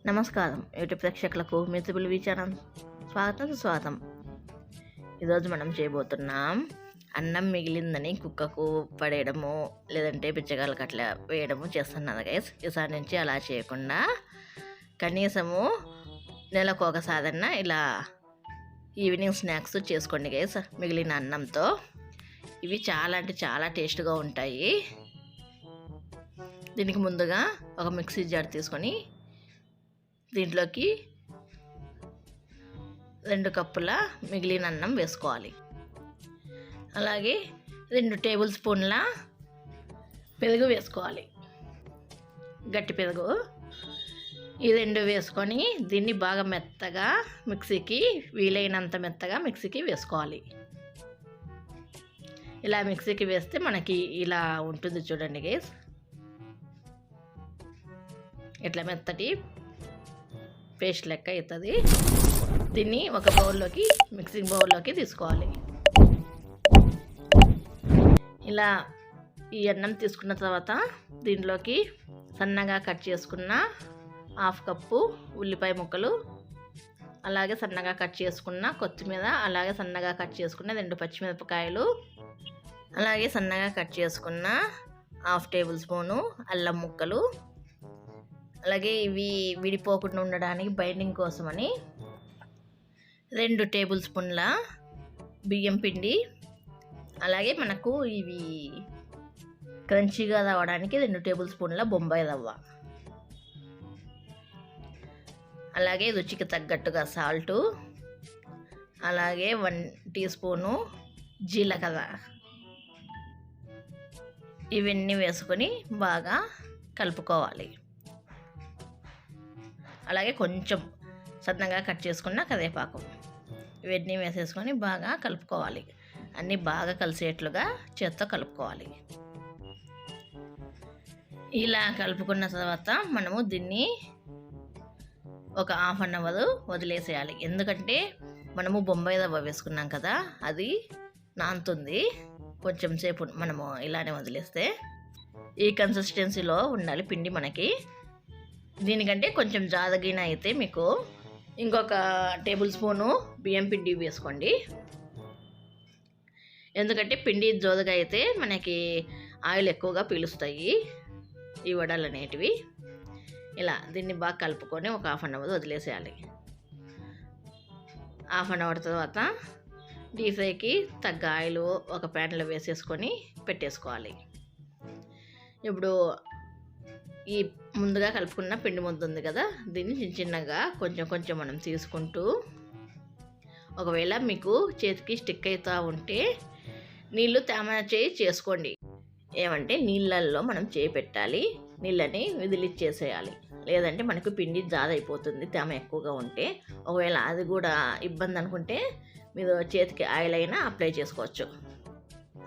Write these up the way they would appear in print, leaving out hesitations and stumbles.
నమస్కారం యూట్యూబ్ ప్రేక్షకులకు మిత్రులు విచారం స్వాగతం. ఈరోజు మనం చేయబోతున్నాం అన్నం మిగిలిందని కుక్కకు పడేయడము లేదంటే బిచ్చగాళ్ళకి అట్లా వేయడము చేస్తున్నాను గైస్. ఈసారి నుంచి అలా చేయకుండా కనీసము నెలకు ఒకసారన్నా ఇలా ఈవినింగ్ స్నాక్స్ చేసుకోండి గైస్ మిగిలిన అన్నంతో. ఇవి చాలా అంటే చాలా టేస్ట్గా ఉంటాయి. దీనికి ముందుగా ఒక మిక్సీ జార్ తీసుకొని దీంట్లోకి 2 కప్పుల మిగిలిన అన్నం వేసుకోవాలి. అలాగే 2 టేబుల్ స్పూన్ల పెరుగు వేసుకోవాలి, గట్టి పెరుగు. ఈ 2 వేసుకొని దీన్ని బాగా మెత్తగా మిక్సీకి వీలైనంత మెత్తగా మిక్సీకి వేసుకోవాలి. ఇలా మిక్సీకి వేస్తే మనకి ఇలా ఉంటుంది చూడండి గైస్. ఇట్లా మెత్తటి పేస్ట్ లెక్క అవుతుంది. దీన్ని ఒక బౌల్లోకి మిక్సింగ్ బౌల్లోకి తీసుకోవాలి. ఇలా ఈ అన్నం తీసుకున్న తర్వాత దీంట్లోకి సన్నగా కట్ చేసుకున్న 1/2 కప్పు ఉల్లిపాయ ముక్కలు, అలాగే సన్నగా కట్ చేసుకున్న కొత్తిమీర, అలాగే సన్నగా కట్ చేసుకున్న 2 పచ్చిమిరపకాయలు, అలాగే సన్నగా కట్ చేసుకున్న 1/2 టేబుల్ స్పూను అల్లం ముక్కలు, అలాగే ఇవి విడిపోకుండా ఉండడానికి బైండింగ్ కోసమని 2 టేబుల్ స్పూన్ల బియ్యం పిండి, అలాగే మనకు ఇవి క్రంచీగా రావడానికి 2 టేబుల్ స్పూన్ల బొంబాయి రవ్వ, అలాగే రుచికి తగ్గట్టుగా సాల్టు, అలాగే 1 టీ స్పూను జీలకర్ర. ఇవన్నీ వేసుకొని బాగా కలుపుకోవాలి. అలాగే కొంచెం సన్నగా కట్ చేసుకున్న కరివేపాకు, ఇవన్నీ వేసేసుకొని బాగా కలుపుకోవాలి. అన్నీ బాగా కలిసేట్లుగా చేత్తో కలుపుకోవాలి. ఇలా కలుపుకున్న తర్వాత మనము దీన్ని ఒక 1/2 అవర్ వదిలేసేయాలి. ఎందుకంటే మనము బొంబాయి రవ్వ వేసుకున్నాం కదా, అది నానుతుంది. కొంచెం సేపు మనము ఇలానే వదిలేస్తే ఈ కన్సిస్టెన్సీలో ఉండాలి పిండి మనకి. దీనికంటే కొంచెం జాదగిన అయితే మీకు ఇంకొక టేబుల్ స్పూను బియ్యం పిండి వేసుకోండి. ఎందుకంటే పిండి జోదగా అయితే మనకి ఆయిల్ ఎక్కువగా పీలుస్తాయి ఈ వడలు అనేటివి. ఇలా దీన్ని బాగా కలుపుకొని ఒక 1/2 అవర్ వదిలేసేయాలి. 1/2 అవర్ తర్వాత డీప్ ఫ్రైకి తగ్గ ఆయిల్ ఒక ప్యాన్లో వేసేసుకొని పెట్టేసుకోవాలి. ఇప్పుడు ఈ ముందుగా కలుపుకున్న పిండి ముద్ద ఉంది కదా, దీన్ని చిన్నగా కొంచెం మనం తీసుకుంటూ, ఒకవేళ మీకు చేతికి స్టిక్ అవుతూ ఉంటే నీళ్ళు తేమ చేసుకోండి. ఏమంటే నీళ్ళల్లో మనం చేయి పెట్టాలి, నీళ్ళని విదిలిచ్చేసేయాలి. లేదంటే మనకు పిండి జారైపోతుంది తేమ ఎక్కువగా ఉంటే. ఒకవేళ అది కూడా ఇబ్బంది అనుకుంటే మీరు చేతికి ఆయిల్ అయినా అప్లై చేసుకోవచ్చు.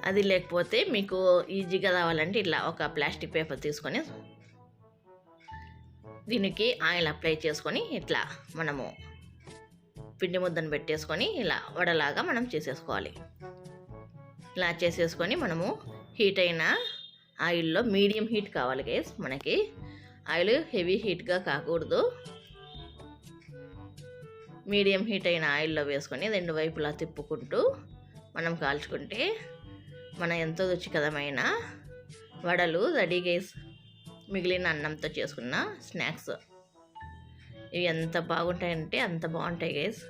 అది లేకపోతే మీకు ఈజీగా రావాలంటే ఇట్లా ఒక ప్లాస్టిక్ పేపర్ తీసుకొని దీనికి ఆయిల్ అప్లై చేసుకొని ఇట్లా మనము పిండి ముద్దను పెట్టేసుకొని ఇలా వడలాగా మనం చేసేసుకోవాలి. ఇలా చేసేసుకొని మనము హీట్ అయిన ఆయిల్లో మీడియం హీట్ కావాలి గైస్ మనకి. ఆయిల్ హెవీ హీట్గా కాకూడదు. మీడియం హీట్ అయిన ఆయిల్లో వేసుకొని 2 వైపులా తిప్పుకుంటూ మనం కాల్చుకుంటే మన ఎంతో రుచికరమైన వడలు రెడీ గైస్. మిగిలిన అన్నంతో చేసుకున్న స్నాక్స్ ఇవి ఎంత బాగుంటాయంటే అంత బాగుంటాయి గైస్.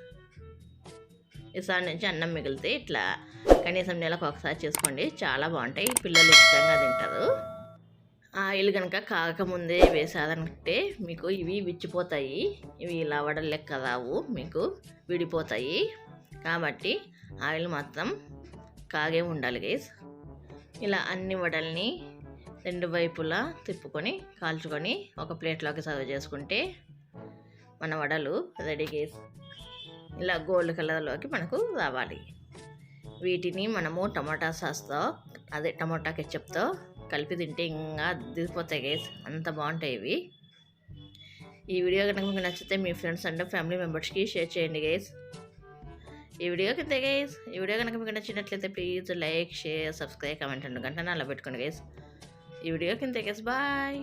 ఈసారి నుంచి అన్నం మిగిలితే ఇట్లా కనీసం నెలకు ఒకసారి చేసుకోండి, చాలా బాగుంటాయి. పిల్లలు ఇష్టంగా తింటారు. ఆయిల్ కనుక కాకముందే వేసారంటే మీకు ఇవి విచ్చిపోతాయి. ఇవి ఇలా వడలు లెక్క రావు, మీకు విడిపోతాయి. కాబట్టి ఆయిల్ మాత్రం కాగే ఉండాలి గైస్. ఇలా అన్ని వడల్ని 2 వైపులా తిప్పుకొని కాల్చుకొని ఒక ప్లేట్లోకి సర్వ్ చేసుకుంటే మన వడలు రెడీ గైస్. ఇలా గోల్డ్ కలర్లోకి మనకు రావాలి. వీటిని మనము టమాటా సాస్తో, అదే టమాటా కెచప్తో కలిపి తింటే ఇంకా దిగిపోతాయి గైస్, అంత బాగుంటాయి ఇవి. ఈ వీడియో కనుక మీకు నచ్చితే మీ ఫ్రెండ్స్ అండ్ ఫ్యామిలీ మెంబర్స్కి షేర్ చేయండి గైస్. ఈ వీడియో కనుక మీకు నచ్చినట్లయితే please like, share, subscribe, comment and గంట అలా పెట్టుకోండి గైస్. ఈ వీడియో కింద గైస్ బాయ్.